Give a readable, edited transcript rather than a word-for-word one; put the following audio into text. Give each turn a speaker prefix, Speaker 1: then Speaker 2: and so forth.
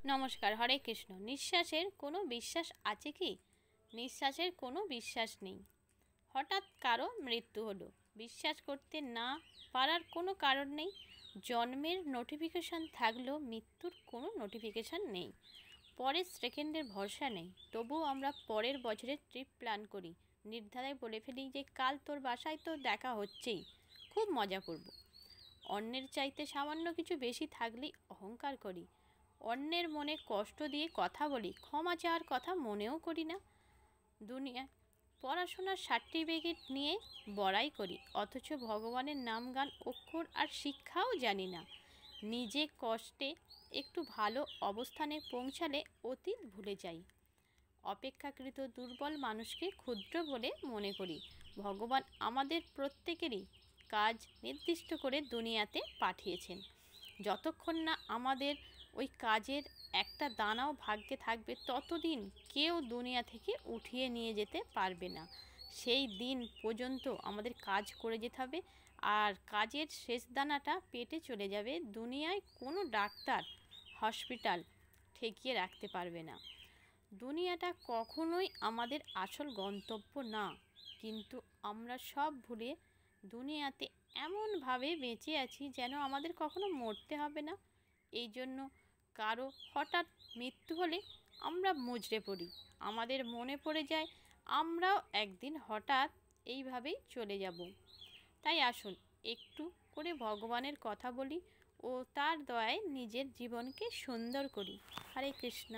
Speaker 1: নমস্কার। হরে কৃষ্ণ। নিঃশ্বাসের কোনো বিশ্বাস আছে কি? নিঃশ্বাসের কোনো বিশ্বাস নেই। হঠাৎ কারো মৃত্যু হলো, বিশ্বাস করতে না পারার কোনো কারণ নেই। জন্মের নোটিফিকেশান থাকলেও মৃত্যুর কোনো নোটিফিকেশান নেই। পরের সেকেন্ডের ভরসা নেই, তবুও আমরা পরের বছরের ট্রিপ প্ল্যান করি। নির্দ্বিধায় বলে ফেলি যে কাল তোর বাসায় তো দেখা হচ্ছেই, খুব মজা করব। অন্যের চাইতে সামান্য কিছু বেশি থাকলেই অহংকার করি। অন্যের মনে কষ্ট দিয়ে কথা বলি, ক্ষমা চাওয়ার কথা মনেও করি না। দুনিয়ায় পড়াশোনার সার্টিফিকেট নিয়ে বড়াই করি, অথচ ভগবানের নাম গান অক্ষর আর শিক্ষাও জানি না। নিজে কষ্টে একটু ভালো অবস্থানে পৌঁছালে অতীত ভুলে যাই। অপেক্ষাকৃত দুর্বল মানুষকে ক্ষুদ্র বলে মনে করি। ভগবান আমাদের প্রত্যেকেরই কাজ নির্দিষ্ট করে দুনিয়াতে পাঠিয়েছেন। যতক্ষণ না আমাদের ওই কাজের একটা দানাও ভাগ্যে থাকবে, ততদিন কেউ দুনিয়া থেকে উঠিয়ে নিয়ে যেতে পারবে না। সেই দিন পর্যন্ত আমাদের কাজ করে যেতে হবে, আর কাজের শেষ দানাটা পেটে চলে যাবে। দুনিয়ায় কোনো ডাক্তার, হসপিটাল ঠেকিয়ে রাখতে পারবে না। দুনিয়াটা কখনোই আমাদের আসল গন্তব্য না, কিন্তু আমরা সব ভুলে দুনিয়াতে এমনভাবে বেঁচে আছি যেন আমাদের কখনো মরতে হবে না। এই জন্য কারো হঠাৎ মৃত্যু হলে আমরা মুচড়ে পড়ি। আমাদের মনে পড়ে যায় আমরাও একদিন হঠাৎ এইভাবেই চলে যাব। তাই আসুন একটু করে ভগবানের কথা বলি ও তার দয়ায় নিজের জীবনকে সুন্দর করি। হরে কৃষ্ণ।